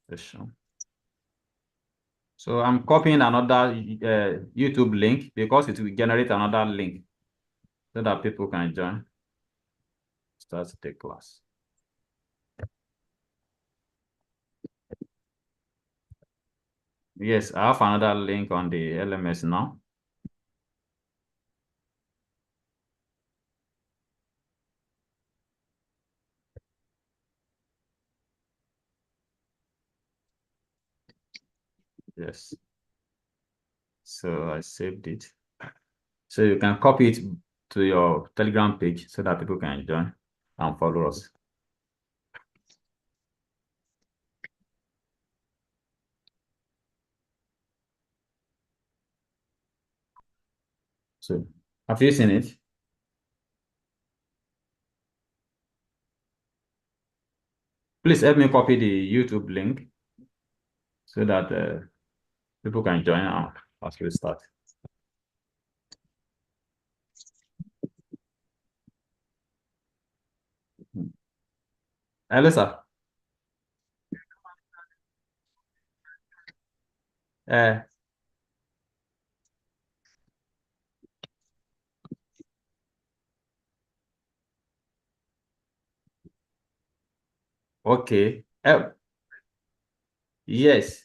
session. So I'm copying another YouTube link because it will generate another link so that people can join. Start the class. Yes, I have another link on the LMS now. Yes. So I saved it. So you can copy it to your Telegram page so that people can join and follow us. So have you seen it? Please help me copy the YouTube link so that people can join as we start. Hello, sir. Okay. Yes.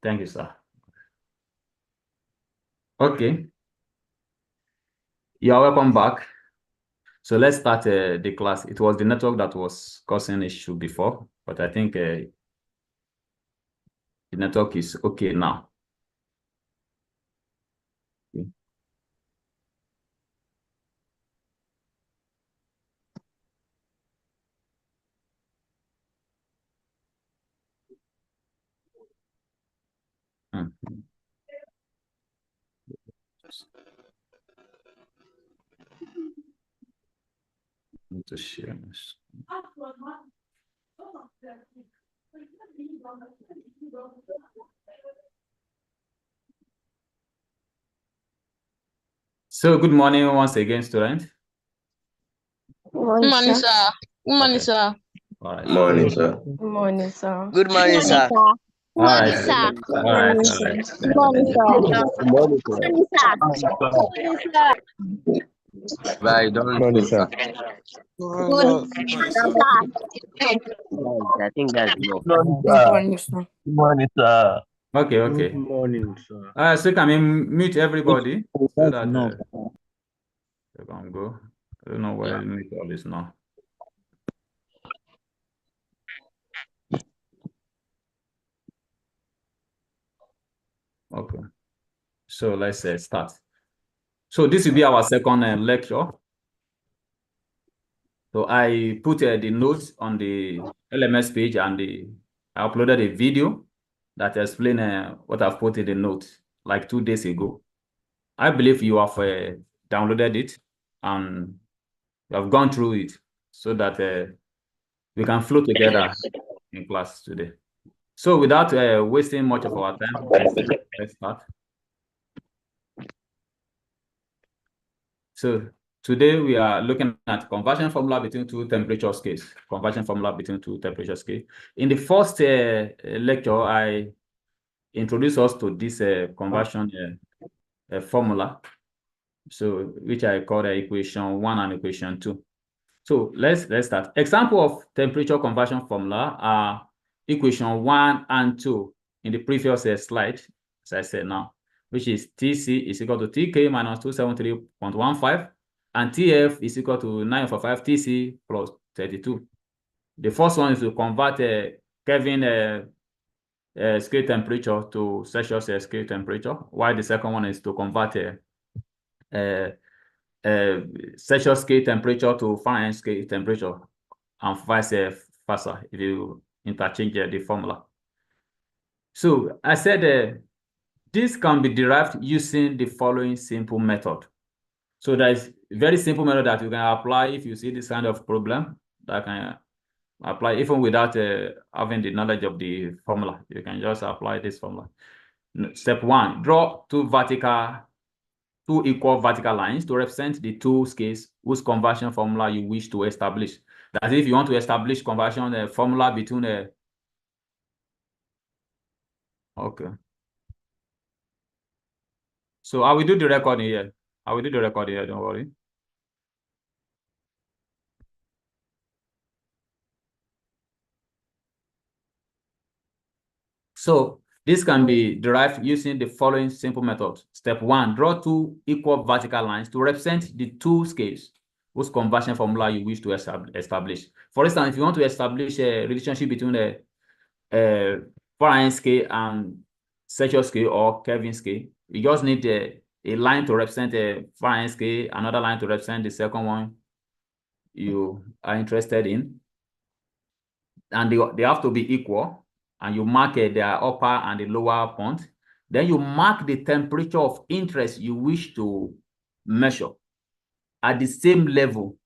Thank you, sir. Okay. You are welcome back. So let's start the class. It was the network that was causing issue before, but I think the network is okay now. Okay. Need to share this. So good morning once again, students. Good morning, sir. Good morning, Okay. sir. All right. Morning, sir. Good morning, sir. Good morning, sir. All right. sir. All right. Good morning, sir. Good morning, sir. Good morning, sir. Bye, don't Good morning, sir. Good morning, sir. I think that's enough. Good morning, sir. Good morning, sir. Okay. Okay. Good morning, sir. So can we mute everybody so that you can go? I don't know where mute all is now. Okay. So let's start. So this will be our second lecture. So I put the notes on the LMS page and I uploaded a video that explains what I've put in the notes like 2 days ago. I believe you have downloaded it and you have gone through it so that we can flow together in class today. So without wasting much of our time, let's start. So today we are looking at conversion formula between two temperature scales. Conversion formula between two temperature scales. In the first lecture, I introduced us to this conversion formula, so which I call equation 1 and equation 2. So let's start. Example of temperature conversion formula are equation 1 and 2 in the previous slide, as I said now, which is TC is equal to TK minus 273.15 and TF is equal to 945 TC plus 32. The first one is to convert Kelvin scale temperature to Celsius scale temperature, while the second one is to convert Celsius scale temperature to Fahrenheit scale temperature, and vice versa if you interchange the formula. So I said this can be derived using the following simple method. So there is a very simple method that you can apply if you see this kind of problem that can apply even without having the knowledge of the formula. You can just apply this formula. Step 1, draw two equal vertical lines to represent the two scales whose conversion formula you wish to establish. That is, if you want to establish conversion formula between okay. So I will do the recording here. Don't worry. So this can be derived using the following simple method. Step 1, draw two equal vertical lines to represent the two scales whose conversion formula you wish to establish. For instance, if you want to establish a relationship between a Fahrenheit scale and Celsius scale or Kelvin scale, you just need a line to represent a Fahrenheit scale, another line to represent the second one you are interested in, and they have to be equal, and you mark their upper and the lower point. Then you mark the temperature of interest you wish to measure at the same level.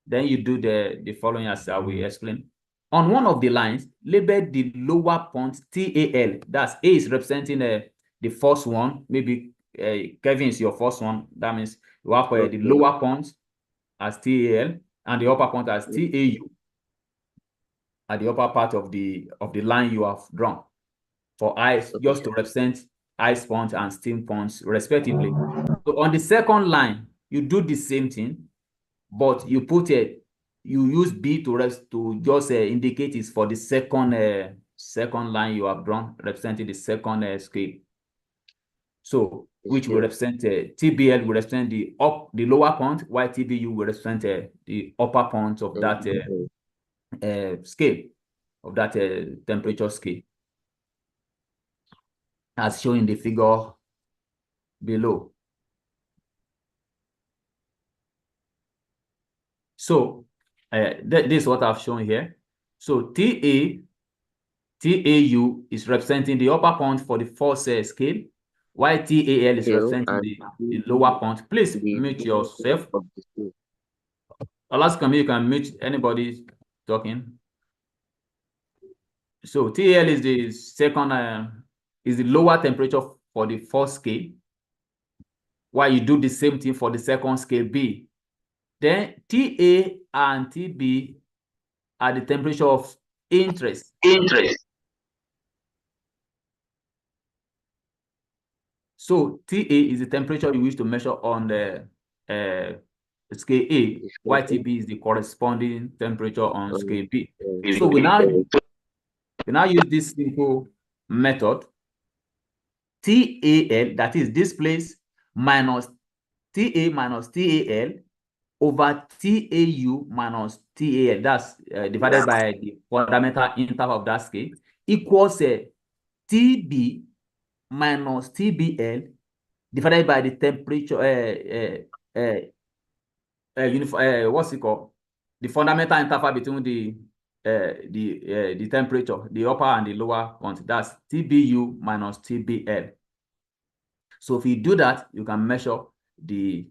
Then you do the following as I will explain. On one of the lines, label the lower point TAL. That's A is representing the first one. Maybe Kevin is your first one. That means you have the lower point as TAL and the upper point as TAU at the upper part of the line you have drawn for ice, just to represent ice ponds and steam ponds respectively. So on the second line, you do the same thing, but you put you use B to just indicate it's for the second line you have drawn, representing the second scale. So which will represent TBL will represent the lower point, while TBU will represent the upper point of that scale, of that temperature scale, as shown in the figure below. So this is what I've shown here. So TAU is representing the upper point for the first scale, while TAL is representing the lower point. Please mute yourself. Alaska, you can mute anybody talking. So TAL is the second, is the lower temperature for the first scale, while you do the same thing for the second scale B. Then TA and TB are the temperature of interest. So TA is the temperature you wish to measure on the scale A, while TB is the corresponding temperature on scale B. So we now use this simple method. TAL, that is this place, minus TA minus TAL over TAU minus TAL, that's divided by the fundamental interval of that scale, equals TB minus TBL divided by the temperature, what's it called? The fundamental interval between the temperature, the upper and the lower point. That's TBU minus TBL. So if you do that, you can measure the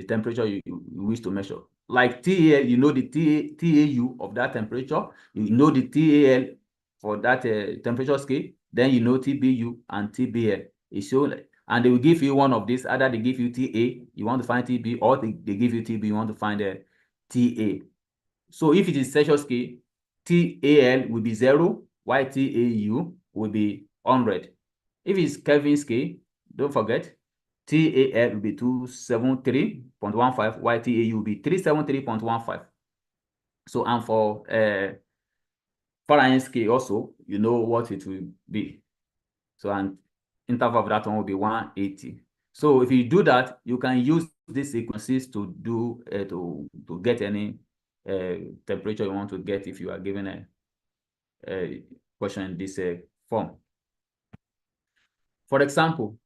temperature you wish to measure. Like TAL, you know the TAU of that temperature, you know the TAL for that temperature scale, then you know TBU and TBL. It's shown, and they will give you one of these. Either they give you TA, you want to find TB, or they give you TB, you want to find TA. So if it is Celsius scale, TAL will be 0, while TAU will be 100. If it's Kelvin scale, don't forget, TAL will be 273.15, while TAU will be 373.15. So, and for Fahrenheit scale also, you know what it will be. So, and interval of that one will be 180. So, if you do that, you can use these sequences to do to get any temperature you want to get if you are given a question in this form. For example,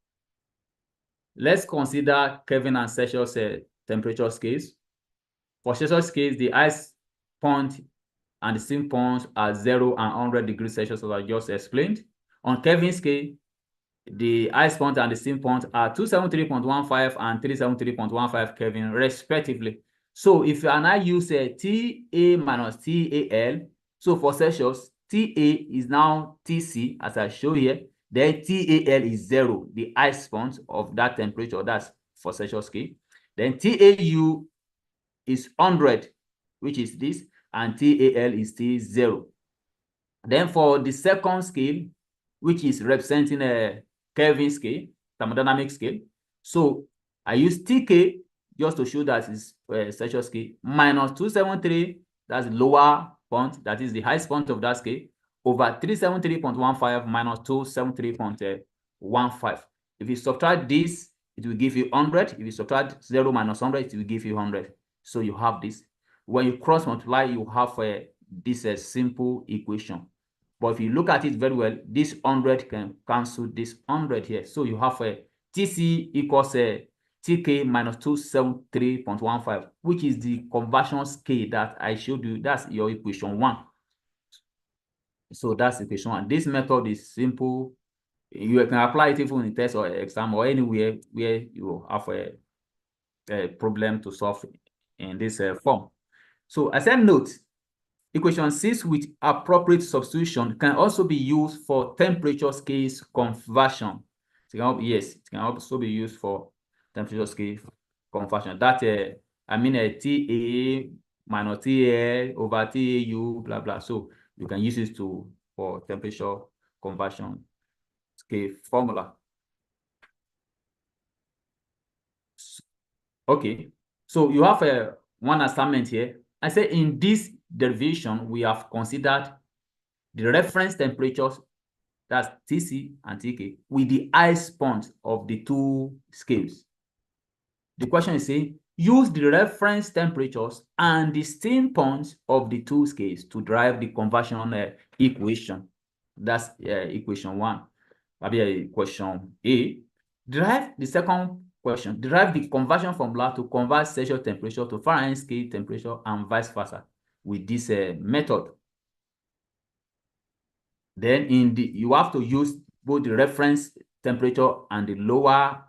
let's consider Kelvin and Celsius temperature scales. For Celsius scales, the ice point and the steam points are 0 and 100 degrees Celsius, as I just explained. On Kelvin scale, the ice point and the steam point are 273.15 and 373.15 Kelvin, respectively. So if you and I use TA minus TAL, so for Celsius, TA is now TC, as I show here. Then TAL is 0, the ice point of that temperature. That's for Celsius scale. Then TAU is 100, which is this, and TAL is T0. Then for the second scale, which is representing a Kelvin scale, thermodynamic scale. So I use TK just to show that it's Celsius scale, minus 273, that's the lower point, that is the highest point of that scale, over 373.15 minus 273.15. If you subtract this, it will give you 100. If you subtract 0 minus 100, it will give you 100. So you have this. When you cross multiply, you have this simple equation. But if you look at it very well, this 100 can cancel this 100 here. So you have TC equals TK minus 273.15, which is the conversion scale that I showed you. That's your equation 1. So that's equation 1. This method is simple. You can apply it even in test or exam or anywhere where you have a problem to solve in this form. So as a note, equation 6 with appropriate substitution can also be used for temperature scales conversion. It can also be used for temperature scale conversion. That I mean TA minus TA over TAU, blah blah. So you can use it for temperature conversion scale formula. Okay, so you have one assignment here. I say in this derivation, we have considered the reference temperatures, that's TC and TK, with the ice point of the two scales. The question is saying, use the reference temperatures and the steam points of the two scales to derive the conversion equation. That's equation 1. Maybe question A. Derive the second question. Derive the conversion formula to convert Celsius temperature to Fahrenheit scale temperature and vice versa with this method. Then you have to use both the reference temperature and the lower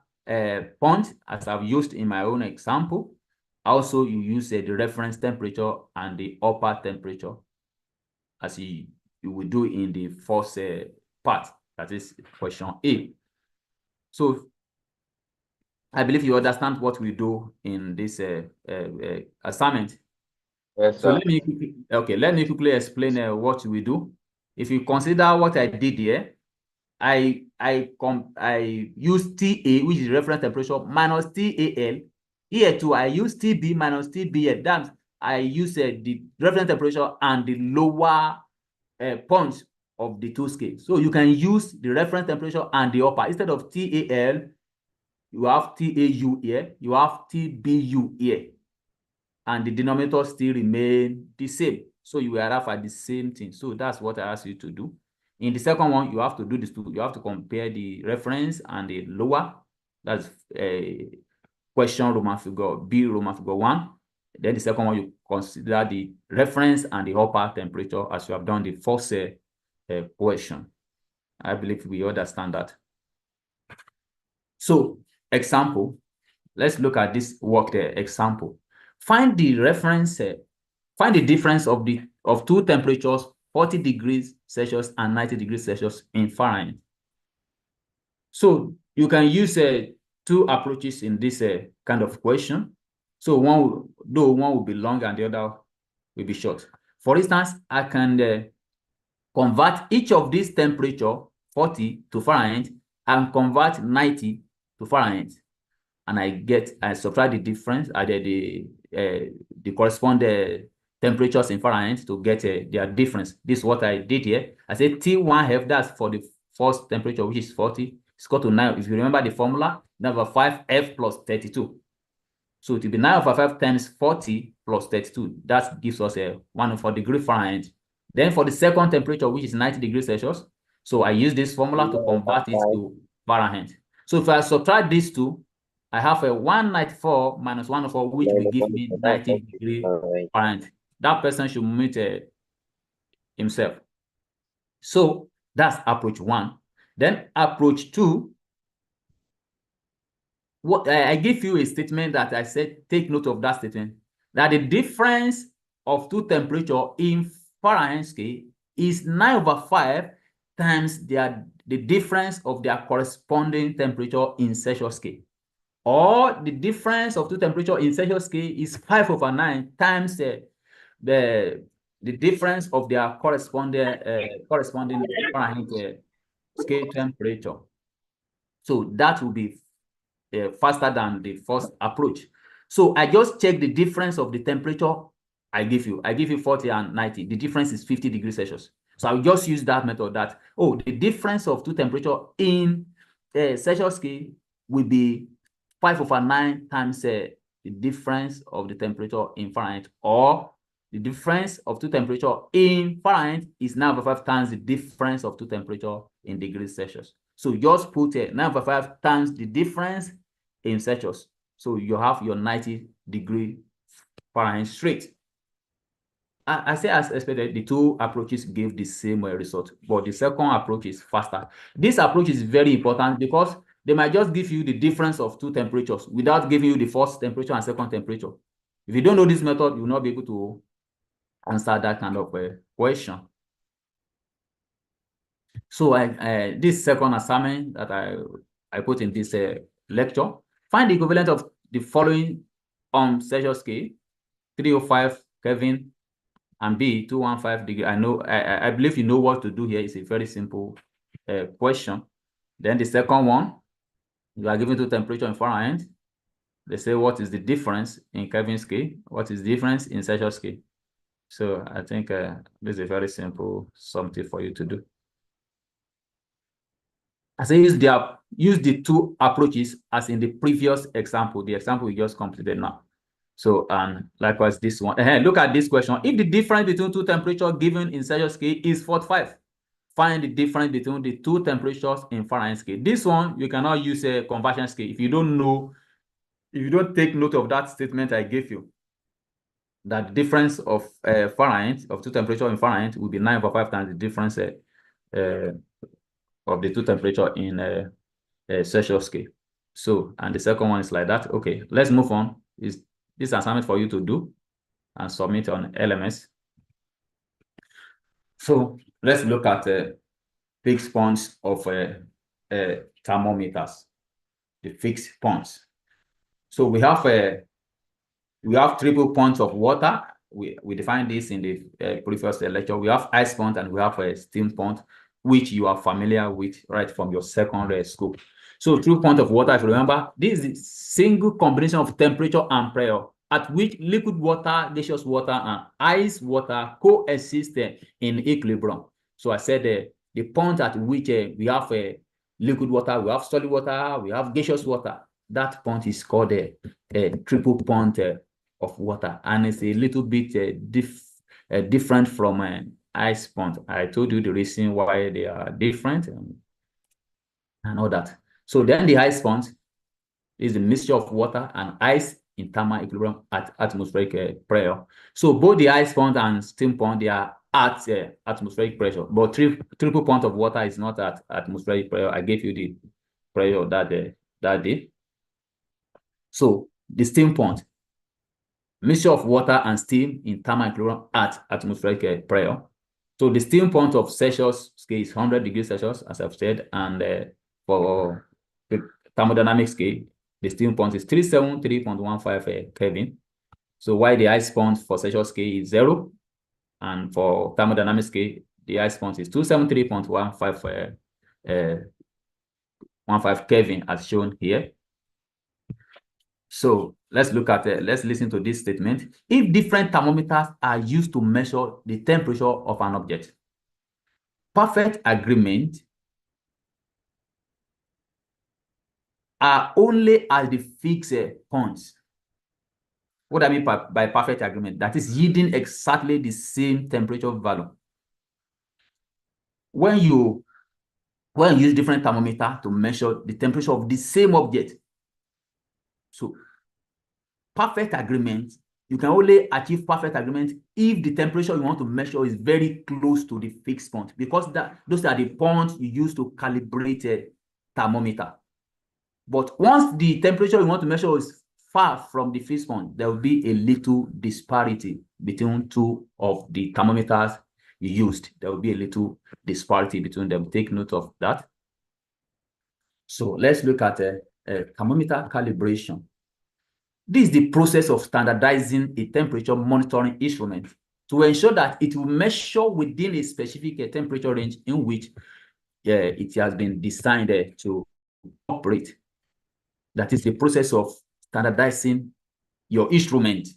point, as I've used in my own example. Also, you use the reference temperature and the upper temperature, as you will do in the first part, that is question A. So I believe you understand what we do in this assignment. Yes, So sir. let me quickly explain what we do. If you consider what I did here, I use TA, which is reference temperature, minus TAL. Here too, I use TB minus TBL. That I use the reference temperature and the lower points of the two scales. So you can use the reference temperature and the upper. Instead of TAL, you have TAU here, you have TBU here, and the denominator still remain the same. So you arrive at the same thing. So that's what I asked you to do. In the second one, you have to do this too. You have to compare the reference and the lower. That's question Roman figure B, Roman figure 1. Then the second one, you consider the reference and the upper temperature as you have done the first question. I believe we understand that. So, example, let's look at this work example. Find the reference, find the difference of two temperatures, 40 degrees Celsius and 90 degrees Celsius in Fahrenheit. So you can use two approaches in this kind of question. So one will be long and the other will be short. For instance, I can convert each of these temperature 40 to Fahrenheit and convert 90 to Fahrenheit, and I subtract the difference, the corresponding temperatures in Fahrenheit to get their difference. This is what I did here. I said T1F, that's for the first temperature, which is 40. It's equal to 9. If you remember the formula, 9/5 F plus 32. So it will be 9/5 times 40 plus 32. That gives us 104 degrees Fahrenheit. Then for the second temperature, which is 90 degrees Celsius, so I use this formula to convert it to Fahrenheit. So if I subtract these two, I have a 194 minus 104, which will give me 90 degrees Fahrenheit. That person should meet himself. So that's approach 1. Then approach 2, what I give you a statement that I said, take note of that statement, that the difference of two temperature in Fahrenheit scale is 9/5 times the difference of their corresponding temperature in Celsius scale. Or the difference of two temperature in Celsius scale is 5/9 times the difference of their corresponding Fahrenheit scale temperature. So that will be faster than the first approach. So I just check the difference of the temperature I give you. I give you 40 and 90. The difference is 50 degrees Celsius. So I'll just use that method that, the difference of two temperature in Celsius scale will be 5/9 times the difference of the temperature in Fahrenheit, or the difference of two temperature in Fahrenheit is 9/5 times the difference of two temperature in degrees Celsius. So just put 9/5 times the difference in Celsius. So you have your 90-degree Fahrenheit straight. I say as expected, the two approaches gave the same result, but the second approach is faster. This approach is very important because they might just give you the difference of two temperatures without giving you the first temperature and second temperature. If you don't know this method, you will not be able to answer that kind of question. So this second assignment that I put in this lecture, find the equivalent of the following on Celsius scale: 305 Kelvin and B 215 degree. I believe you know what to do here. It's a very simple question. Then the second one, you are given two temperature in Fahrenheit. They say, what is the difference in Kelvin scale? What is the difference in Celsius scale? So I think this is a very simple something for you to do. I say use the two approaches as in the previous example, the example we just completed now. So, and likewise this one. Look at this question. If the difference between two temperatures given in Celsius scale is 45, find the difference between the two temperatures in Fahrenheit scale. This one, you cannot use a conversion scale. If you don't take note of that statement I gave you, that the difference of Fahrenheit, of two temperatures in Fahrenheit, will be 9/5 times the difference of the two temperature in Celsius scale. So, and the second one is like that. Okay, let's move on. This assignment for you to do and submit on LMS. So let's look at fixed points of thermometers, the fixed points. So we have triple points of water. We defined this in the previous lecture. We have ice point and we have a steam point, which you are familiar with right from your secondary school. So triple point of water, if you remember, this is the single combination of temperature and pressure at which liquid water, gaseous water, and ice water coexist in equilibrium. So I said the point at which we have liquid water, we have solid water, we have gaseous water. That point is called a triple point of water, and it's a little bit different from ice point. I told you the reason why they are different and all that. So then the ice point is the mixture of water and ice in thermal equilibrium at atmospheric pressure. So both the ice point and steam point, they are at atmospheric pressure, but triple point of water is not at atmospheric pressure. I gave you the pressure that day. So the steam point, mixture of water and steam in thermal equilibrium at atmospheric pressure. So the steam point of Celsius scale is 100 degrees Celsius, as I've said, and for the thermodynamic scale, the steam point is 373.15 Kelvin. So while the ice point for Celsius scale is 0, and for thermodynamic scale, the ice point is 273.15 Kelvin, as shown here. So let's look at let's listen to this statement. If different thermometers are used to measure the temperature of an object, perfect agreement are only at the fixed points. What I mean by perfect agreement, that is yielding exactly the same temperature value. When you use different thermometer to measure the temperature of the same object, so perfect agreement, you can only achieve perfect agreement if the temperature you want to measure is very close to the fixed point, because those are the points you use to calibrate a thermometer. But once the temperature you want to measure is far from the fixed point, there will be a little disparity between two of the thermometers you used. There will be a little disparity between them. Take note of that. So let's look at a thermometer calibration. This is the process of standardizing a temperature monitoring instrument to ensure that it will measure within a specific temperature range in which it has been designed to operate. That is the process of standardizing your instrument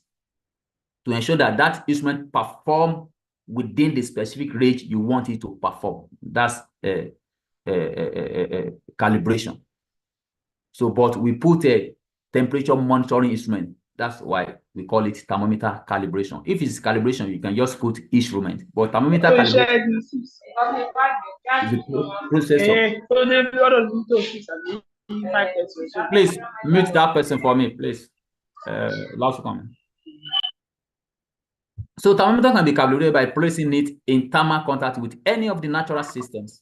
to ensure that that instrument performs within the specific range you want it to perform. That's calibration. So, but we put a temperature monitoring instrument. That's why we call it thermometer calibration. If it's calibration, you can just put instrument. But thermometer calibration is the process of... Please mute that person for me, please. Last comment. So thermometer can be calibrated by placing it in thermal contact with any of the natural systems.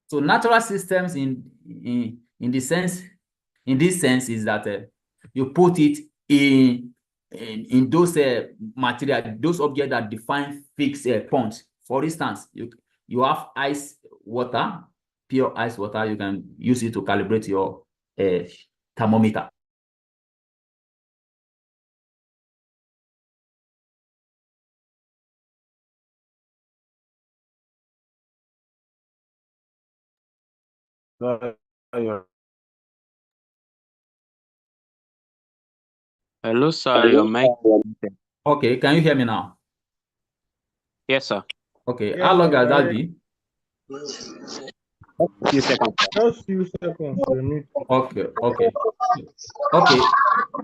So natural systems in this sense is that you put it in those material, those objects that define fixed points. For instance, you have ice water, pure ice water. You can use it to calibrate your thermometer. Hello, sir. Your mic. Okay, can you hear me now? Yes, sir. Okay, how long has that been? Few seconds. Just few seconds. Okay.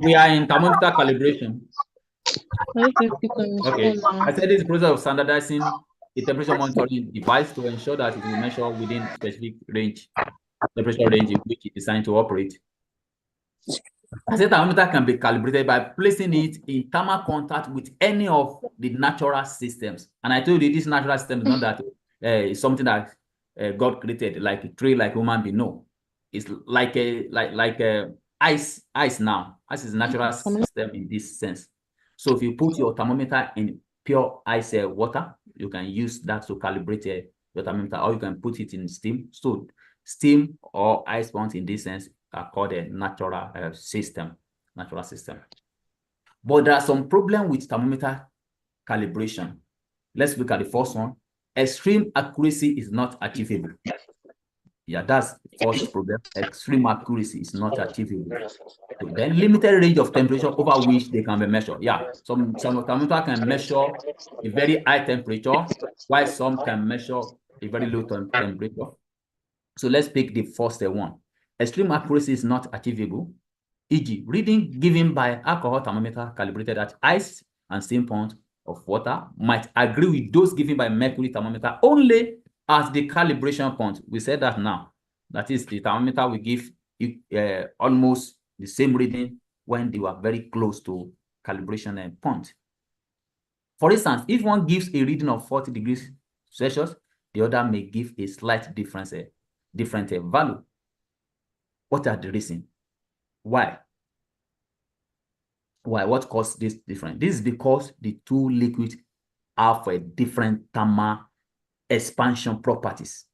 We are in thermometer calibration. Okay, I said this is the process of standardizing a temperature monitoring device to ensure that it will measure within specific range, temperature range in which it is designed to operate. I said thermometer can be calibrated by placing it in thermal contact with any of the natural systems. And I told you this natural system is not that it's something that God created, like a tree, like human being. No, it's like ice now. Ice is a natural system in this sense. So if you put your thermometer in pure ice water, you can use that to calibrate your thermometer, or you can put it in steam. So steam or ice ponds in this sense are called a natural system. But there are some problems with thermometer calibration. Let's look at the first one. Extreme accuracy is not achievable. Yeah, that's the first problem. Extreme accuracy is not achievable. So then limited range of temperature over which they can be measured. Yeah, some thermometer can measure a very high temperature, while some can measure a very low temperature. So let's pick the first one. Extreme accuracy is not achievable. E.g., reading given by alcohol thermometer calibrated at ice and steam point of water might agree with those given by mercury thermometer only at the calibration point. We said that now. That is, the thermometer will give almost the same reading when they were very close to calibration point. For instance, if one gives a reading of 40 degrees Celsius, the other may give a slight difference, different value. What are the reasons? Why? What caused this difference? This is because the two liquids have a different thermal expansion properties.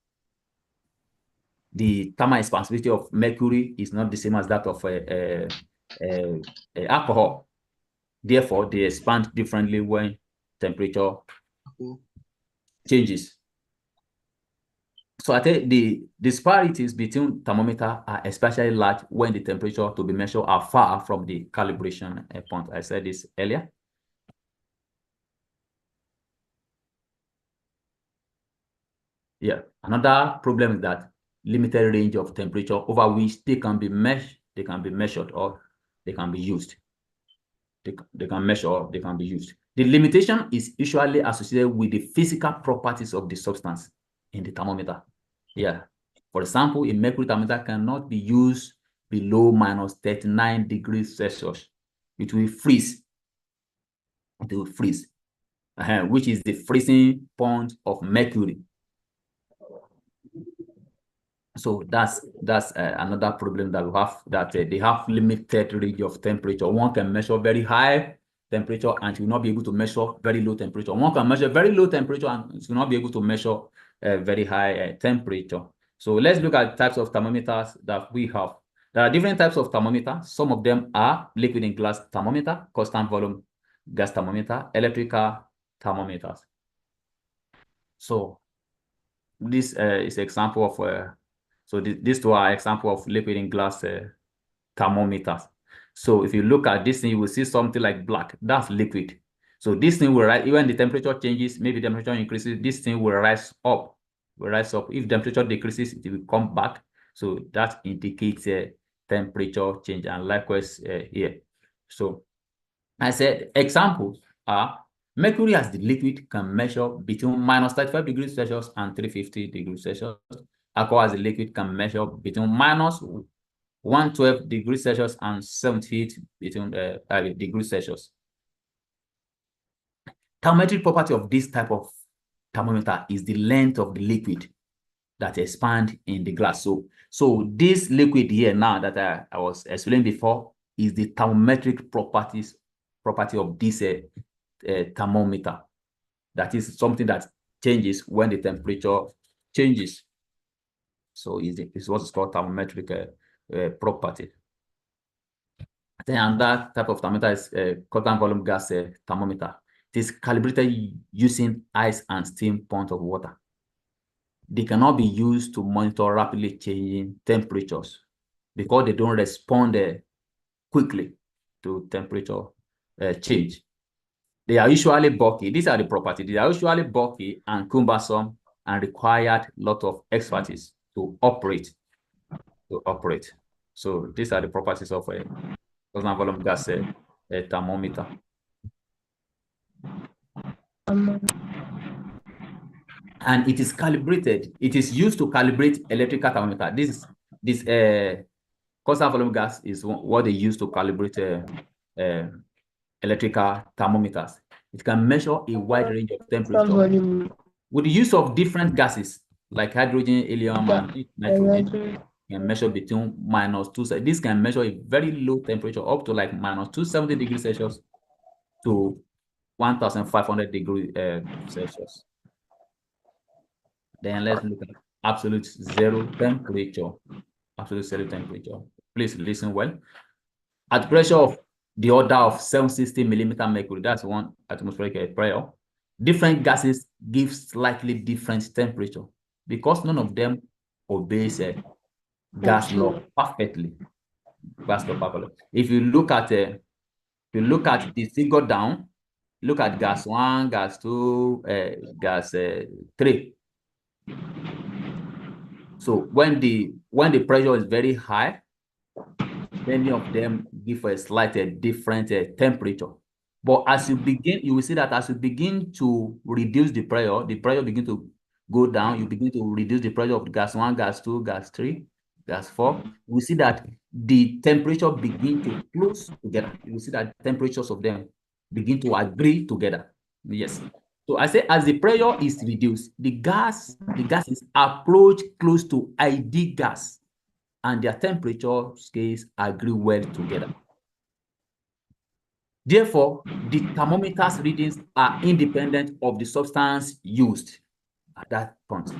The thermal expansibility of mercury is not the same as that of alcohol. Therefore, they expand differently when temperature changes. So I think the disparities between thermometers are especially large when the temperature to be measured are far from the calibration point. I said this earlier. Yeah, another problem is that limited range of temperature over which they can be measured or they can be used. They can measure or they can be used. The limitation is usually associated with the physical properties of the substance in the thermometer. Yeah. For example, a mercury thermometer cannot be used below -39 degrees Celsius. It will freeze. it will freeze, which is the freezing point of mercury. So that's another problem that we have, that they have limited range of temperature. One can measure very high temperature and will not be able to measure very low temperature. One can measure very low temperature and will not be able to measure very high temperature. So let's look at types of thermometers that we have. There are different types of thermometers. Some of them are liquid in glass thermometer, constant volume gas thermometer, electrical thermometers. So this is example of so these two are example of liquid in glass thermometers. So if you look at this thing, you will see something like black. That's liquid. So this thing will rise, even the temperature changes, maybe the temperature increases, this thing will rise up. If temperature decreases, it will come back. So that indicates a temperature change, and likewise here. So I said examples are mercury as the liquid can measure between minus 35 degrees Celsius and 350 degrees Celsius. Alcohol as the liquid can measure between minus 112 degrees Celsius and 78 degrees Celsius. Thermometric property of this type of thermometer is the length of the liquid that expand in the glass. So this liquid here now that I was explaining before is the thermometric property of this thermometer. That is something that changes when the temperature changes. So it's what's called thermometric property. Then another type of thermometer is constant volume gas thermometer. It is calibrated using ice and steam point of water. They cannot be used to monitor rapidly changing temperatures because they don't respond quickly to temperature change. They are usually bulky. These are the properties. They are usually bulky and cumbersome and required a lot of expertise to operate. So these are the properties of a constant volume gas thermometer. And it is calibrated. It is used to calibrate electrical thermometer. This constant volume gas is what they use to calibrate electrical thermometers. It can measure a wide range of temperature with the use of different gases like hydrogen, helium, and nitrogen. Can measure between -2. This can measure a very low temperature up to like -270 degrees Celsius to 1,500 degrees Celsius. Then let's look at absolute zero temperature. Absolute zero temperature. Please listen well. At pressure of the order of 760 millimeter mercury, that's 1 atmospheric pressure, different gases give slightly different temperature because none of them obeys gas law perfectly. If you look at the figure down, look at gas 1, gas 2, gas 3. So when the pressure is very high, many of them give a slightly different temperature. But as you begin, you will see that as you begin to reduce the pressure begins to go down. You begin to reduce the pressure of gas 1, gas 2, gas 3, gas 4. We see that the temperature begin to close together. You will see that temperatures of them begin to agree together. Yes. So I say as the pressure is reduced, the gases approach close to ideal gas, and their temperature scales agree well together. Therefore, the thermometer's readings are independent of the substance used at that point.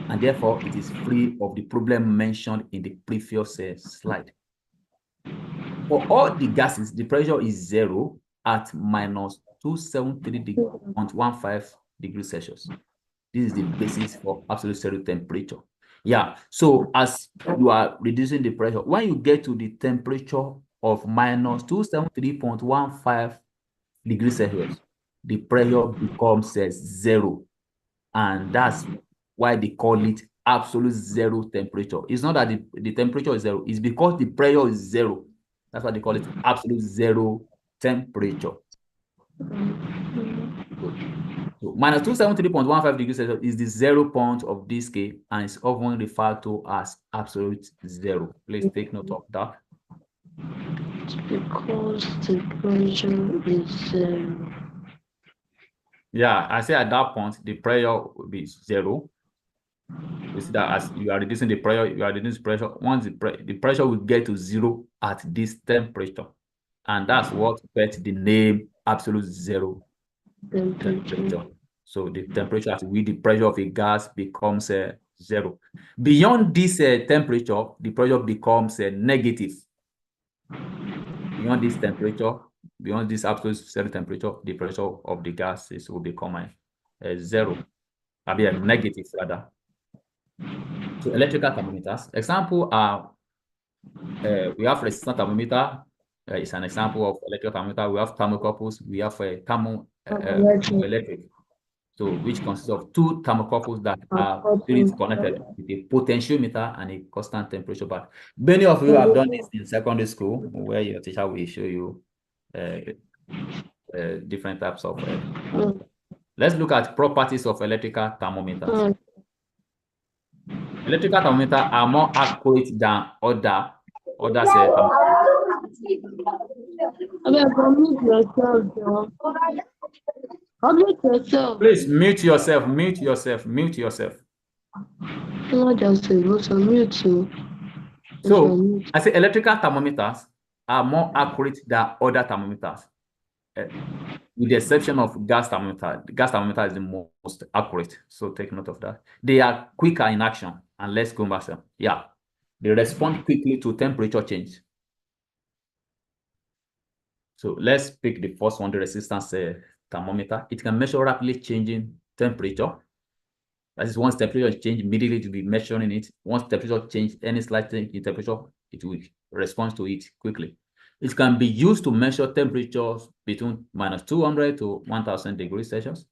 And therefore, it is free of the problem mentioned in the previous slide. For all the gases, the pressure is 0 at -273.15 degrees Celsius. This is the basis for absolute zero temperature. Yeah, so as you are reducing the pressure, when you get to the temperature of -273.15 degrees Celsius, the pressure becomes 0. And that's why they call it absolute zero temperature. It's not that the temperature is 0, it's because the pressure is 0. That's why they call it absolute zero temperature. So -273.15 degrees Celsius is the 0 point of this scale and is often referred to as absolute zero. Please take note of that. because the pressure is 0. Yeah, I say at that point, the pressure will be 0. You see that as you are reducing the pressure, you are reducing pressure. Once the pressure will get to 0 at this temperature. And that's what gets the name absolute zero temperature. So the temperature at which the pressure of a gas becomes 0. Beyond this temperature, the pressure becomes negative. Beyond this temperature, beyond this absolute zero temperature, the pressure of the gases will become a 0. I'll be a negative rather. So electrical thermometers. Example are we have resistant thermometer. It's an example of electrical thermometer. We have thermocouples. We have a thermoelectric. So which consists of 2 thermocouples that are series connected with a potentiometer and a constant temperature bar. Many of you have done this in secondary school, where your teacher will show you different types of. Let's look at properties of electrical thermometers. Electrical thermometers are more accurate than other thermometers. Please mute yourself. Mute yourself. Mute yourself. So I say electrical thermometers are more accurate than other thermometers, with the exception of gas thermometer. The gas thermometer is the most accurate, so take note of that. They are quicker in action and less cumbersome. Yeah, they respond quickly to temperature change. So let's pick the first one, the resistance thermometer. It can measure rapidly changing temperature. That is, once temperature change, immediately to be measuring it. Once temperature change, any slight change in temperature, it will respond to it quickly. It can be used to measure temperatures between -200 to 1000 degrees Celsius.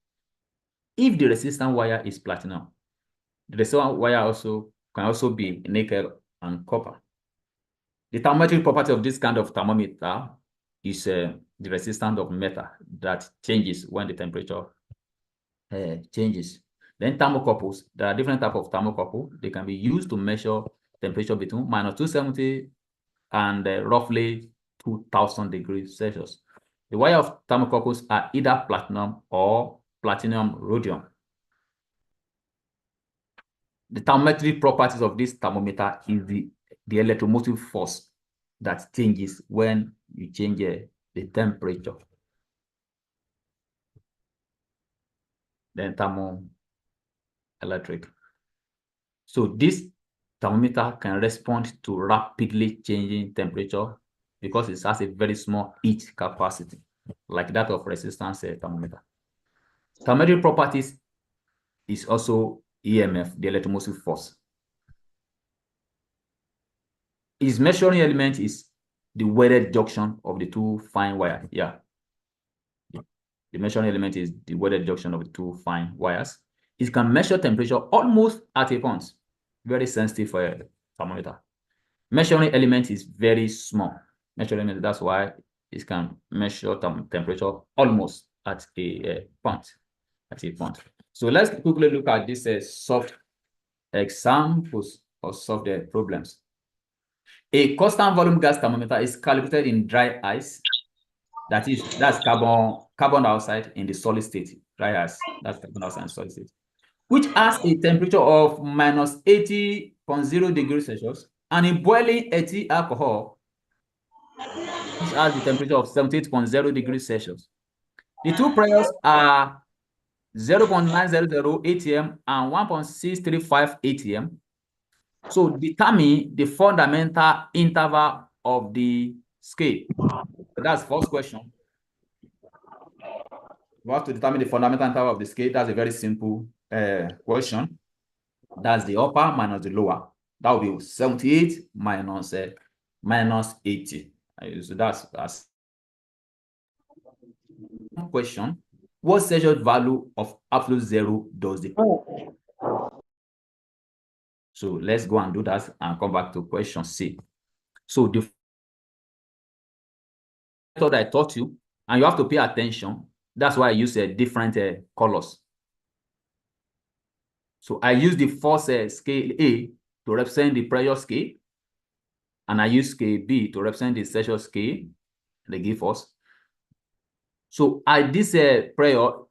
If the resistant wire is platinum, the resistant wire can also be nickel and copper. The thermometric property of this kind of thermometer is the resistance of metal that changes when the temperature changes. Then thermocouples, there are different types of thermocouple. They can be used to measure temperature between -270 and roughly 2000 degrees Celsius. The wire of thermocouples are either platinum or platinum rhodium. The thermometric properties of this thermometer is the electromotive force that changes when you change the temperature. Then thermoelectric. So this thermometer can respond to rapidly changing temperature because it has a very small heat capacity, like that of resistance thermometer. Thermometric properties is also EMF, the electromotive force. Its measuring element is the weighted junction of the 2 fine wires. Yeah. The measuring element is the weighted junction of the 2 fine wires. It can measure temperature almost at a point. Very sensitive for a thermometer. Measuring element is very small. Measuring element, that's why it can measure temperature almost at a point. So let's quickly look at these soft examples of soft problems. A constant volume gas thermometer is calibrated in dry ice. That's carbon dioxide in the solid state. Dry ice, that's carbon dioxide in solid state, which has a temperature of -80.0 degrees Celsius, and in boiling ethyl alcohol, which has the temperature of 78.0 degrees Celsius. The two pressures are 0.900 atm and 1.635 atm. So determine the fundamental interval of the scale. So that's the first question. We have to determine the fundamental interval of the scale. That's a very simple question. That's the upper minus the lower. That will be 78 minus 80. So that's question. What Celsius value of absolute zero does the So let's go and do that and come back to question C. So the method I taught you, and you have to pay attention. That's why I use different colors. So I use the force scale A to represent the pressure scale, and I use KB to represent the Celsius scale they give us. So at this pressure of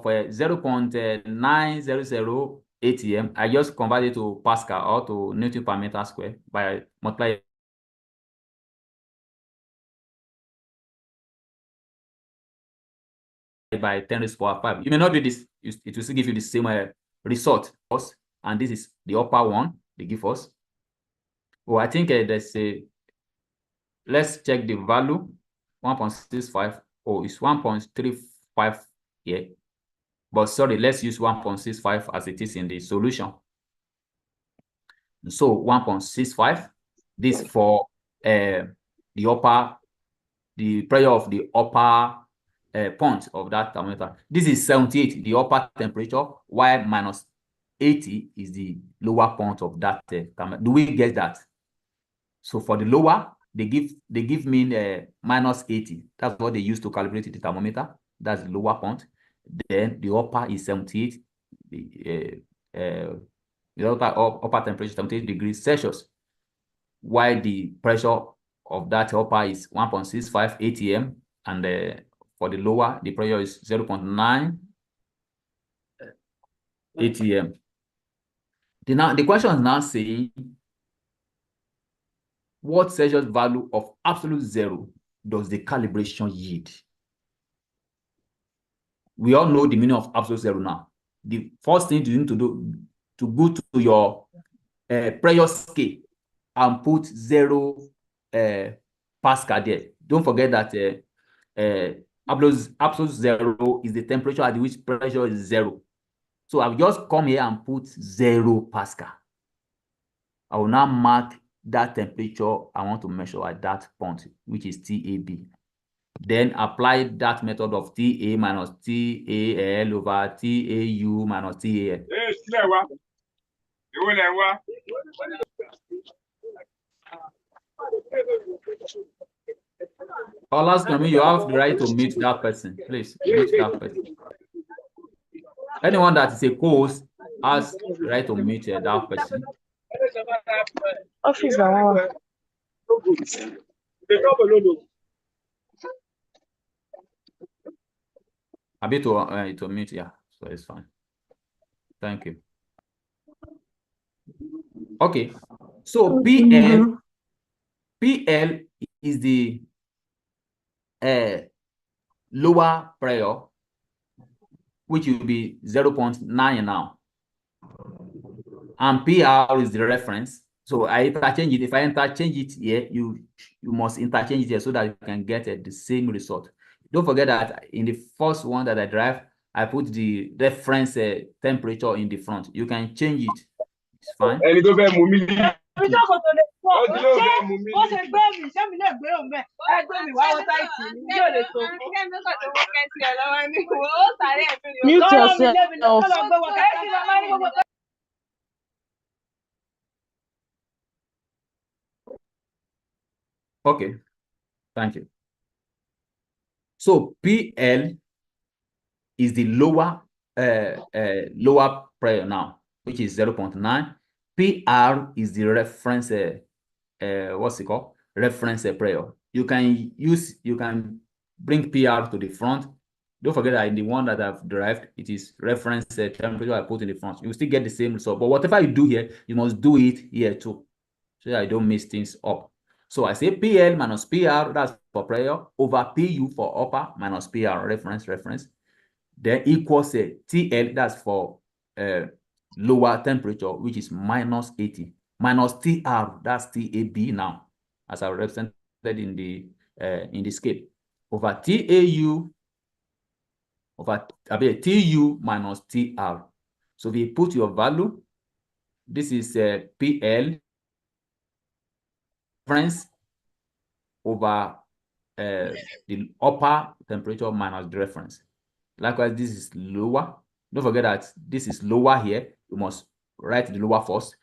0.900 atm, I just convert it to Pascal or to Newton per meter square by multiplying by 10 raised to the power 5. You may not do this. It will still give you the same result. And this is the upper one they give us. Oh, I think there's a, let's check the value, 1.65. Oh, it's 1.35 here. But sorry, let's use 1.65 as it is in the solution. So 1.65, this for the pressure of the upper point of that thermometer. This is 78, the upper temperature, while minus 80 is the lower point of that thermometer. Do we get that? So for the lower, they give me minus 80. That's what they use to calibrate the thermometer. That's the lower point. Then the upper is 78. The upper temperature 78 degrees Celsius, while the pressure of that upper is 1.65 atm, and for the lower, the pressure is 0.9 atm. The question is now saying, what Celsius value of absolute zero does the calibration yield? We all know the meaning of absolute zero now. The first thing you need to do to go to your pressure scale and put 0 Pascal there. Don't forget that absolute zero is the temperature at which pressure is 0. So I'll just come here and put 0 Pascal. I will now mark that temperature I want to measure at that point, which is TAB. Then apply that method of TA minus TAL over TAU minus TAL. Olascomi, you have the right to mute that person. Please mute that person. Anyone that is a co-host has the right to mute that person. Office A bit to mute, yeah, so it's fine. Thank you. Okay, so PL is the lower pressure, which will be 0.9 now. And PR is the reference. So I interchange it. If I interchange it here, you must interchange it here so that you can get the same result. Don't forget that in the first one that I drive, I put the reference temperature in the front. You can change it. It's fine. Mute yourself. Okay, thank you. So PL is the lower pressure now, which is 0.9. PR is the reference what's it called? Reference pressure. You can bring PR to the front. Don't forget that in the one that I've derived, it is reference temperature I put in the front. You still get the same result, but whatever you do here, you must do it here too, so that I don't mix things up. So I say PL minus PR, that's for pressure, over PU for upper minus PR, reference. Then equals TL, that's for lower temperature, which is minus 80, minus TR, that's TAB now, as I represented in the scale, over TAU, over TU minus TR. So if you put your value, this is PL reference over the upper temperature minus the reference. Likewise, this is lower. Don't forget that this is lower here. You must write the lower first,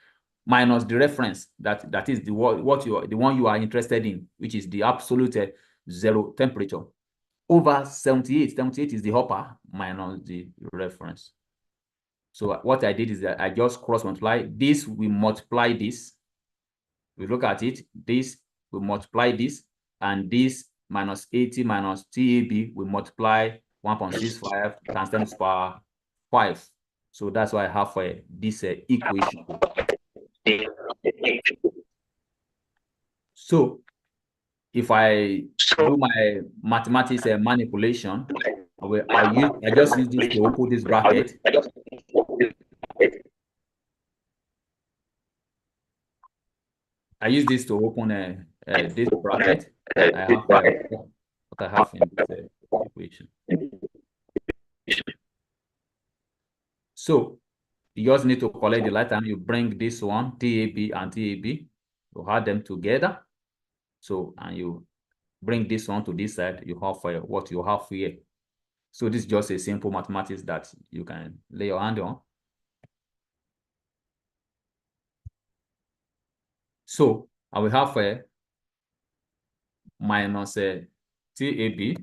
minus the reference that is the one you are interested in, which is the absolute 0 temperature, over 78. 78 is the upper minus the reference. So what I did is that I just cross multiply this. We multiply this. we look at it, this we multiply this, and this minus 80 minus TAB we multiply 1.65 times 10 to the power 5. So that's why I have this equation. So if I do my mathematics manipulation, I just use this to open this bracket. I use this to open this bracket. I have what I have in this equation. So you just need to collect the light, and you bring this one, TAB and TAB, you add them together. So, and you bring this one to this side, you have what you have here. So this is just a simple mathematics that you can lay your hand on. So I will have minus TAB.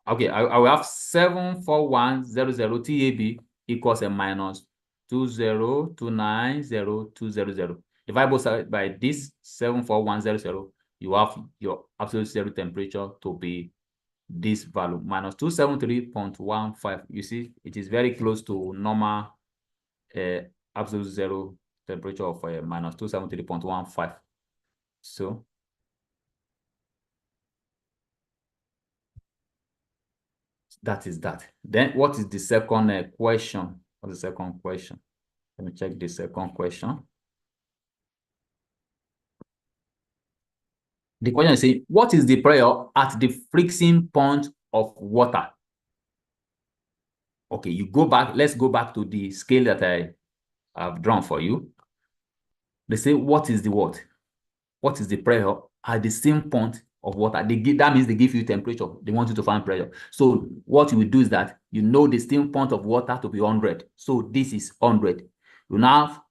Okay, I will have 74100 TAB equals a minus 20290,200. Divide both sides by this 74100, you have your absolute zero temperature to be this value, minus 273.15. You see, it is very close to normal absolute zero temperature of minus 273.15. So that is that. Then what is the second question? What's the second question? Let me check the second question. The question is saying, what is the pressure at the freezing point of water? Okay, you go back. Let's go back to the scale that I have drawn for you. They say, what is the what? What is the pressure at the same point of water? That means they give you temperature. They want you to find pressure. So what you will do is that you know the steam point of water to be 100. So this is 100. You now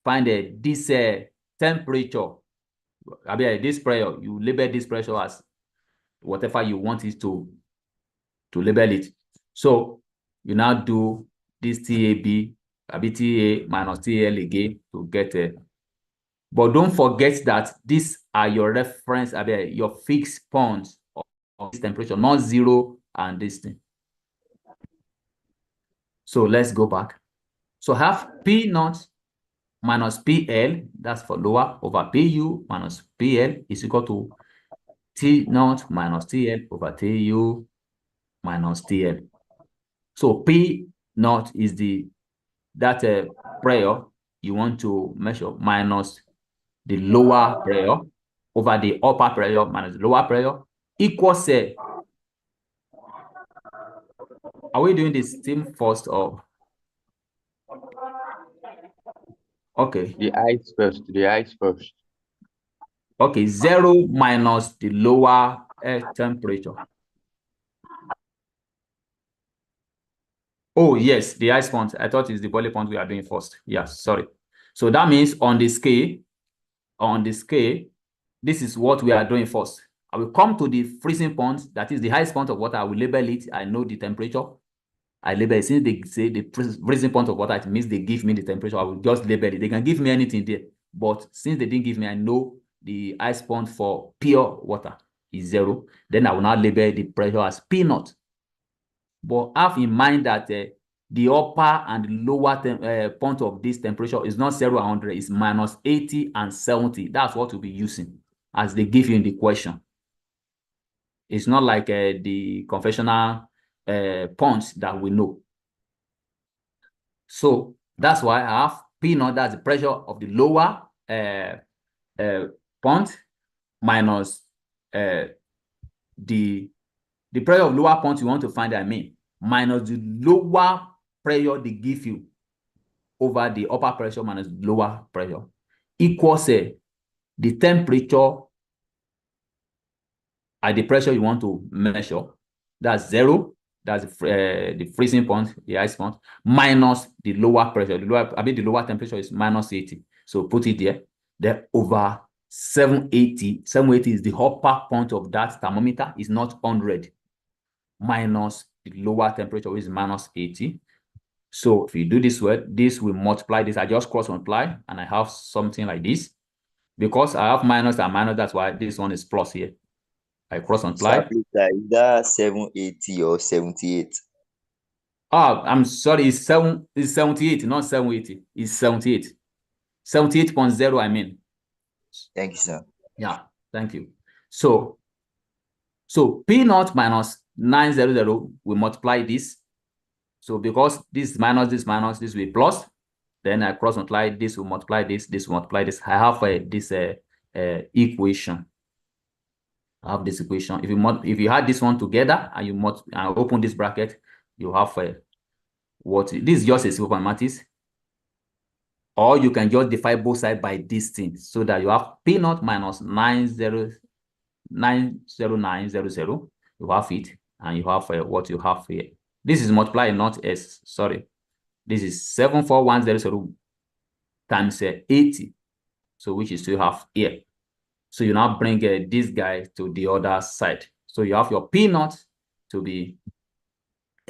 find this temperature. I mean, this pressure, you label this pressure as whatever you want it to label it. So you now do this TAB, TA minus TL again to get a. But don't forget that these are your reference, your fixed points of this temperature, not 0 and this thing. So let's go back. So have P naught minus PL, that's for lower, over PU minus PL is equal to T naught minus TL over TU minus TL. So P naught is that pressure you want to measure minus the lower pressure over the upper pressure minus the lower pressure equals are we doing the steam first or? Okay. The ice first. The ice first. Okay, 0 minus the lower temperature. Oh, yes, the ice point. I thought it's the boiling point we are doing first. Yes, sorry. So that means on the scale, this is what we are doing first. I will come to the freezing point, that is the highest point of water. I will label it. I know the temperature. I label it. Since they say the freezing point of water, it means they give me the temperature. I will just label it. They can give me anything there. But since they didn't give me, I know the ice point for pure water is 0. Then I will now label the pressure as P naught. But have in mind that the upper and lower point of this temperature is not 0 and 100, it's minus 80 and 70. That's what we'll be using as they give you in the question. It's not like the conventional points that we know. So that's why I have P naught, that's the pressure of the lower point, minus the pressure of lower point you want to find, minus the lower pressure they give you over the upper pressure minus lower pressure equals the temperature at the pressure you want to measure. That's 0. That's the freezing point, the ice point, minus the lower pressure. The lower temperature is minus 80. So put it there. Then over 780. 780 is the upper point of that thermometer. Is not 100. Minus the lower temperature is minus 80. So if you do this way, this will multiply this. I just cross multiply and I have something like this. Because I have minus and minus, that's why this one is plus here. I cross multiply. Is that 780 or 78? Oh, I'm sorry, it's 78, not 780. It's 78. 78.0, I mean. Thank you, sir. Yeah, thank you. So P naught minus 900, we multiply this. So because this minus, this will be plus, then I cross multiply, this will multiply this will multiply this. I have this equation. I have this equation. If you add this one together and you open this bracket, you have this is just a simple mathematics. Or you can just divide both sides by this thing so that you have P naught minus 90900. You have it, and you have what you have here. This is multiplied, not S. Sorry. This is 74100 times 80. So which is you have here. So you now bring this guy to the other side. So you have your P naught to be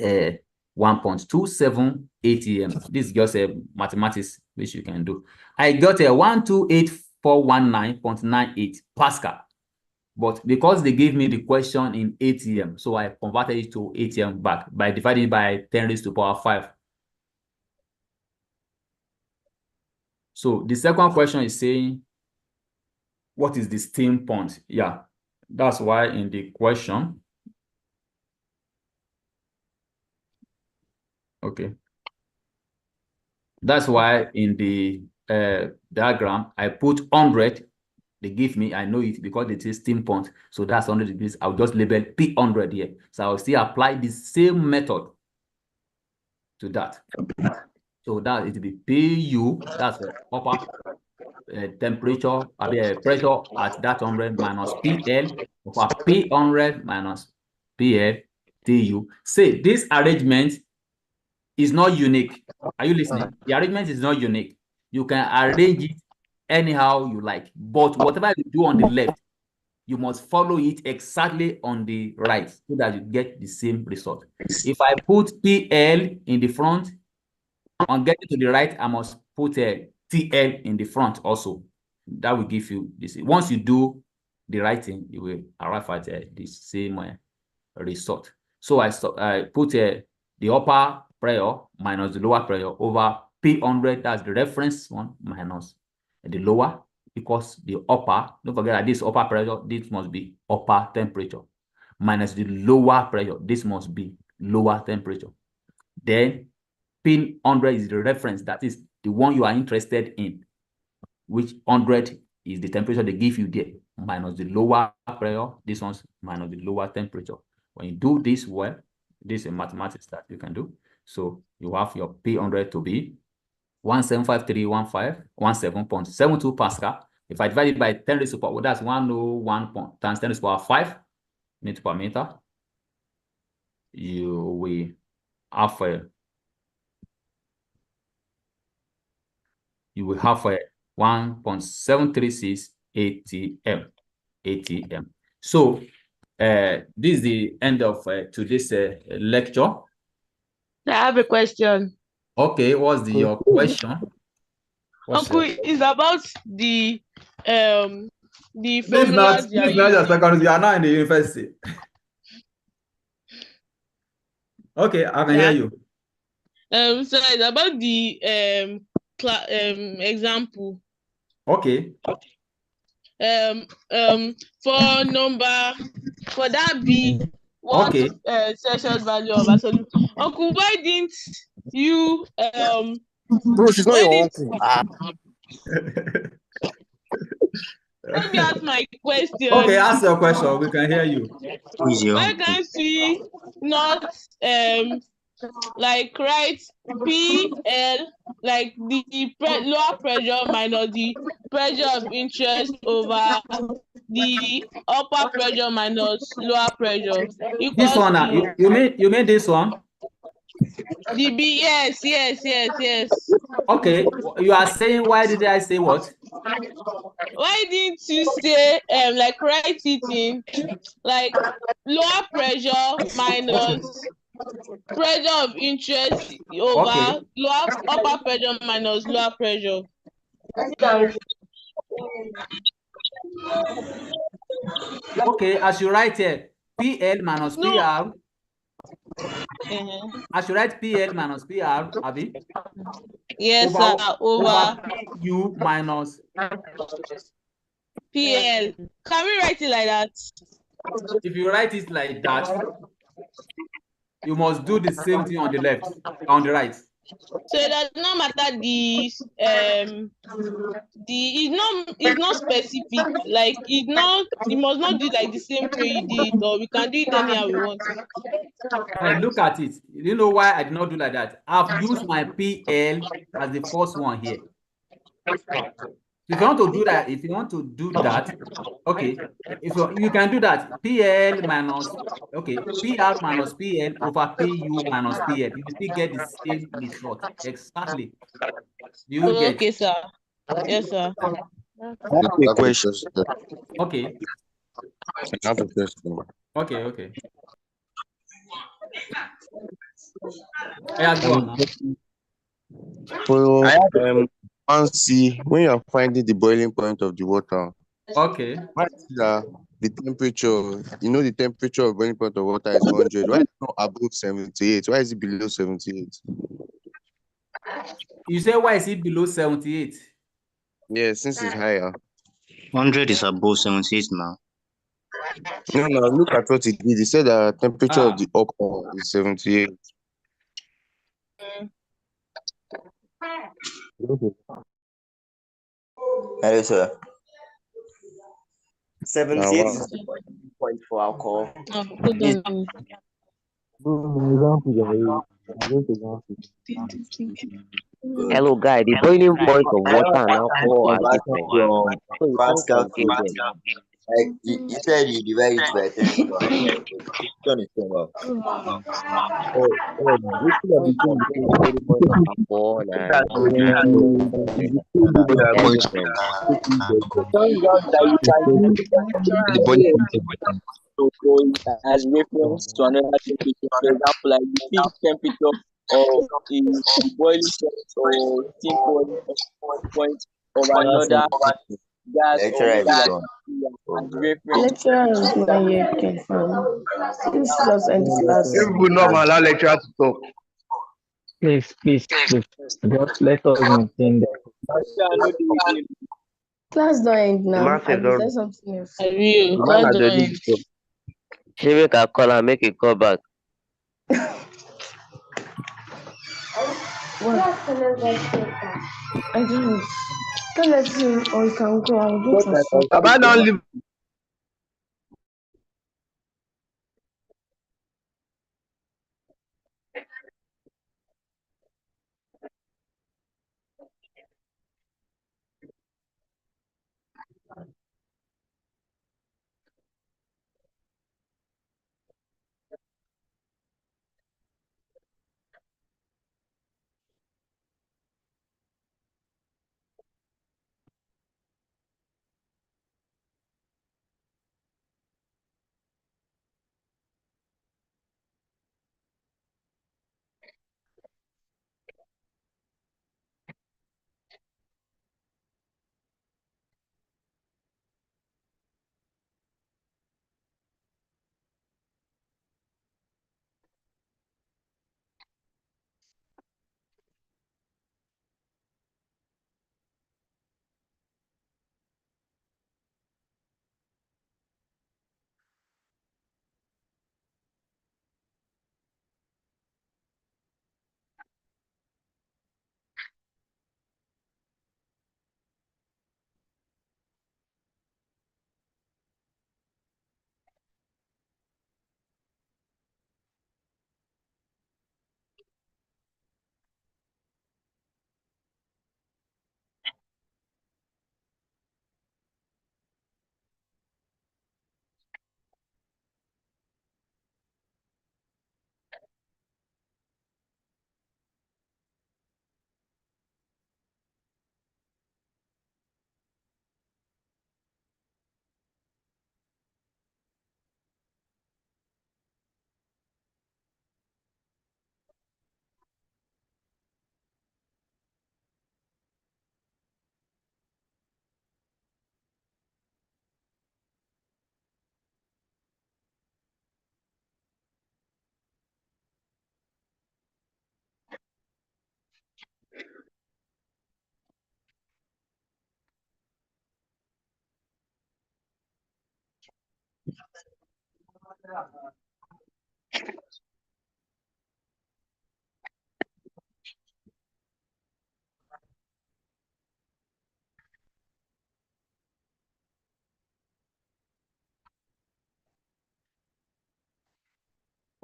1.27 ATM. This is just a mathematics which you can do. I got a 128,419.98 Pascal. But because they gave me the question in ATM, so I converted it to ATM back by dividing it by 10 raised to the power 5. So the second question is saying, what is the steam point? Yeah, that's why in the question. Okay. That's why in the diagram, I put 100. They give me, I know it because it is steam point. So that's 100 degrees. I'll just label P100 here. So I'll still apply the same method to that. So that it will be PU, that's the upper temperature, pressure at that 100 minus PL, over P100 minus PL TU. Say this arrangement is not unique. Are you listening? The arrangement is not unique. You can arrange it anyhow you like, but whatever you do on the left, you must follow it exactly on the right so that you get the same result. If I put PL in the front, on getting to the right, I must put a TL in the front also. That will give you this. Once you do the right thing, you will arrive at the same result. So I put the upper pressure minus the lower pressure over P100, that's the reference one, minus the lower equals the upper. Don't forget that this upper pressure, this must be upper temperature, minus the lower pressure, this must be lower temperature. Then P100 is the reference, that is the one you are interested in, which 100 is the temperature they give you there, minus the lower pressure, this one's minus the lower temperature. When you do this well, this is a mathematics that you can do. So you have your P100 to be 17.72 Pascal. If I divide it by 10 raised to the power, that's 101 times 10 raised to the power 5 meter per meter. You will have a 1.736 ATM. So this is the end of today's lecture. I have a question. Okay, what's your question? Uncle, it's about the formulas. This is not your secondary. You are not in the university. Okay, I can hear you. So it's about the example. Okay. For that B, what Celsius value of absolute? Uncle, why didn't you Bro, she's not your uncle. Let me ask my question. Okay, ask your question. We can hear you. Why can't we not like write PL, like the lower pressure minus the pressure of interest over the upper pressure minus lower pressure? This one, you mean this one? The B, yes. Okay, you are saying, why did I say what? Why didn't you say like write it in like lower pressure minus pressure of interest over upper pressure minus lower pressure. Okay, as you write here, PL minus No. PR. As you write PL minus PR, Abi. Yes, sir. Over PU minus PL. Can we write it like that? If you write it like that, you must do the same thing on the left, on the right. So it does not matter it's not specific, like you must not do like the same way you did it, or we can do it anyhow we want. And look at it. You know why I did not do like that? I've used my PL as the first one here. If you want to do that, okay. If you can do that, PL minus PR minus PL over PU minus PL. You will still get the same result. Exactly. You get. Okay, sir. Yes, sir. A question. Okay. I have a question. Okay. Yeah, go on now. For C, when you are finding the boiling point of the water, Okay. why is it that the temperature, the temperature of boiling point of water is 100? Why is it not above 78? Why is it below 78? You say why is it below 78? Yeah, since it's higher. 100 is above 78 now. No, look at what it did. It said the temperature of the upper is 78. Hello, sir. 78 is the point for alcohol. Hello, guy. The boiling point of water and alcohol are different. So you can't Pascal, compare them. like you said, you divide it by 10 to turn it up. Which one between the boiling point of alcohol and they're different. As reference to another temperature, for example, like the peak temperature of the boiling point or steam point of another gas or liquid as reference. Lecturer is not yet confirmed. Please just end this class. If we not allow lecturer to talk. Please. Just let us maintain that. Class don't end now. man said I don't- will say something else. The man has already stopped. Maybe we can call and make a call back. What? I don't know. Don't let him or you can go. I'll go for some. Baba don't leave.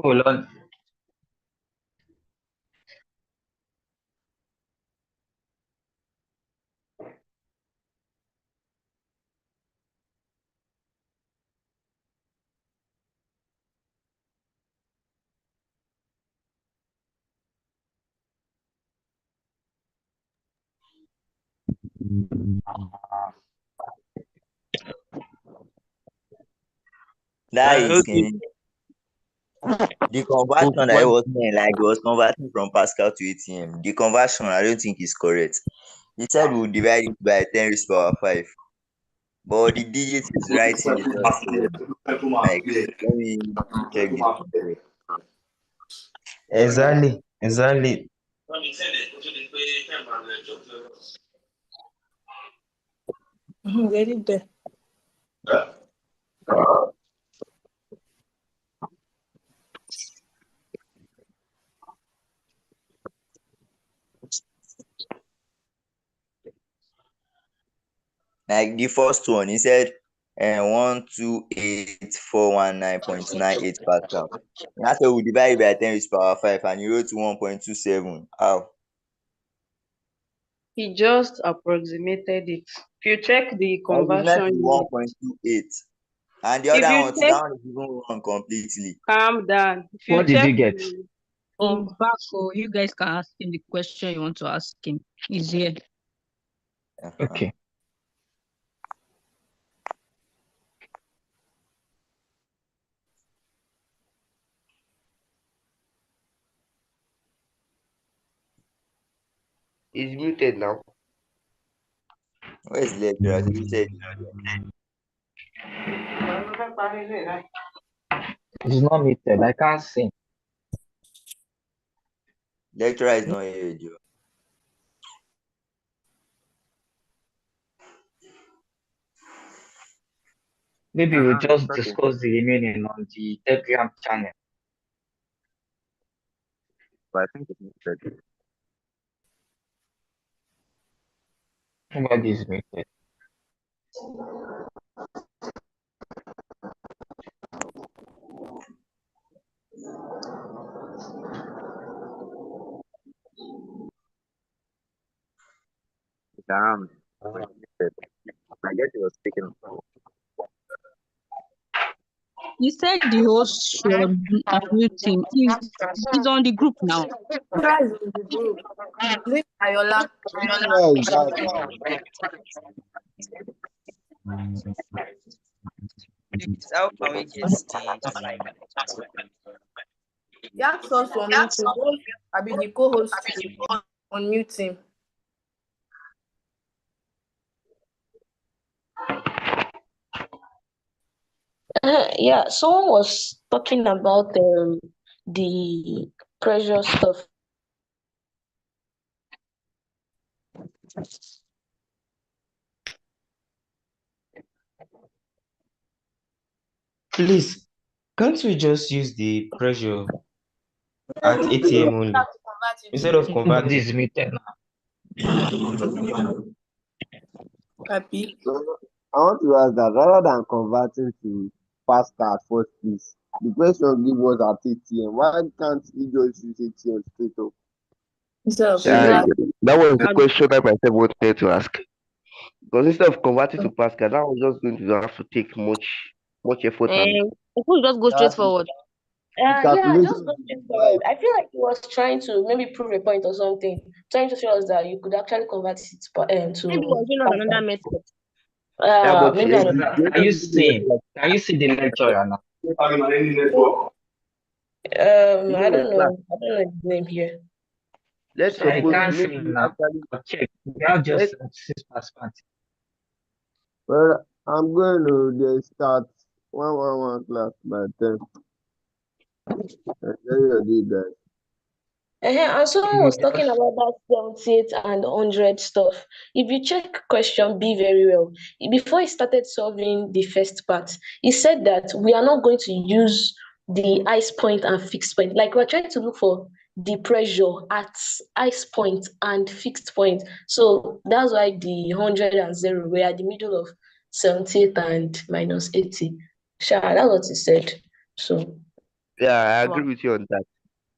Hold on. That is Okay. the conversion that I was saying, like it was converting from Pascal to ATM. The conversion, I don't think is correct. He said we'll divide it by 10 raised power 5. But the digit is right here. Like, let me check this one first. Exactly. Exactly. Get it there. Like the first one, he said 128,419.98 Pascal. That's why we divide it by 10 raised power 5 and you wrote 1.27. How? He just approximated it. If you check the Like it's meant to conversion be unit, 1.28. And the if other you one, too, check, that one is even wrong completely. calm down. If you What did check you get? the In back, so you guys can ask him the question you want to ask him. He's here. Okay. He's muted now. Where's the lecturer? So he said, It's not muted. I can't see. lecturer is not here, Joe. Maybe we'll just discuss the remaining on the Telegram channel. But I think it's muted. Nobody is muted. Damn. I guess he was speaking. He said the host should unmute him. He's on the group now. Guys in the group. Look Ayola. Where is that now? Please, how can we get the He asked us to unmute him. Host, I mean the co-host to unmute him. Yeah, someone was talking about the pressure stuff. Please, can't we just use the pressure at ATM only instead of Nobody converting? is muted now. Happy. So, I want to ask that rather than converting to Pascal at first place, the question give us at ATM. Why can't he just use ATM straight up? Yeah, That was the question I myself wanted to ask. Because instead of converting to Pascal, that was just going to have to take much effort and People just go straight forward. Yeah, just calculation. go straight forward. I feel like he was trying to maybe prove a point or something, trying to show us that you could actually convert it to Maybe was you on another method. Yeah, but maybe I don't know. can you see him? Can you see the lecturer now? I don't know. I don't know his name here. Let's I suppose can't see maybe him now. actually But check. We have just let's 6 participants. well I'm going to just start 111 class by 10. Enjoy your day, guys. And someone was talking about that 78 and 100 stuff. If you check question B very well, before he started solving the first part, he said that we are not going to use the ice point and fixed point. Like we're trying to look for the pressure at ice point and fixed point. So that's why the 100 and 0 were at the middle of 78 and minus 80. Sure, that's what he said. So, Yeah, I wow. agree with you on that.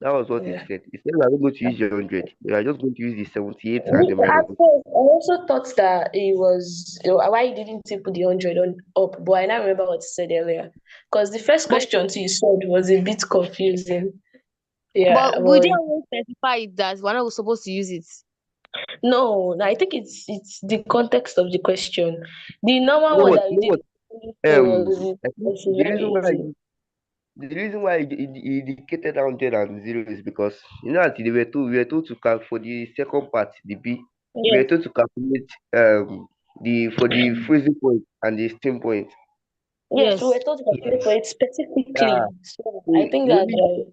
That was what he Yeah. said. He said we are not going to use the 100. We are just going to use the 78 and Me, the at minus. first, I also thought that it was why he didn't he put the 100 on up, but I now remember what he said earlier. Because the first question to you said was a bit confusing. Yeah, But we but didn't even specify it that we're not supposed to use it. no, I think it's the context of the question. The You normal know one what? that we You know did what? in school was I think it's the very reason why easy. he indicated 100 and 0 is because you know that we were told to calculate for the second part, the B, we were Yes, told to calculate the for the freezing point and the steam point. yes, we were Yes. told to calculate for it Yeah. specifically. So So I think he that's only why.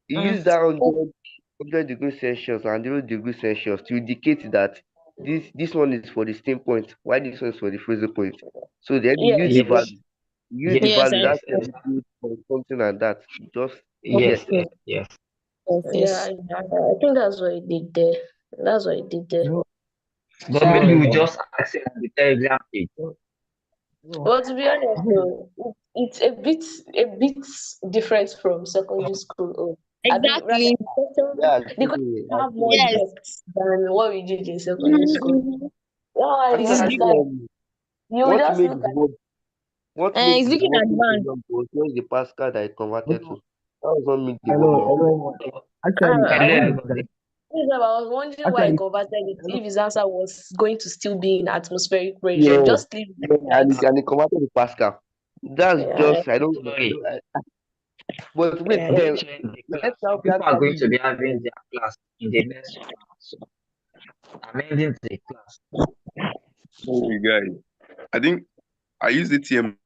he Mm. used that 100 degrees Celsius and 0 degrees Celsius to indicate that this one is for the steam point, while this one is for the freezing point. So then you use Yes, the Yes. value. You use the Yes. Yes, value I that's Yes. understand. 78 or something like that. Just Yes. get. Yes. Yes. Yes, yeah, yes. I think that's what he did there. That's what he did there. No. But So, maybe we just ask it on the Telegram page. well, to be honest, though, it's a bit different from secondary school. Oh, I be rather Exactly. Yeah, the question I have more Yes. depth than what we did in secondary school. Mm-hmm. Yeah, think it's I just think like you what just made look the at world what And made it's the looking world take so advanced. long was just the Pascal that I converted to. That was what made the world Hello, long. hello. Actually, I Hello, the want thing is everybody. that I was wondering why I actually, converted it hello. if his answer was going to still be in atmospheric pressure. Yeah, Just leave it yeah, like and he converted to Pascal. That's that. Yeah, just I don't know. Sorry. But wait, yeah. Don't then change the let's class. now Some people are going actually to use be having their class in the next 2 months. So I'm ending the class. Hey guys, I think I use ATM.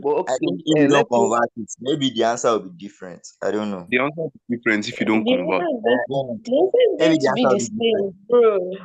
but I okay, think if you don't let's say convert it, maybe the answer will be different. I don't know. The answer is different if you The don't answer convert. is going Uh-uh. the answer is Maybe going the to be answer will the be different. same, bro.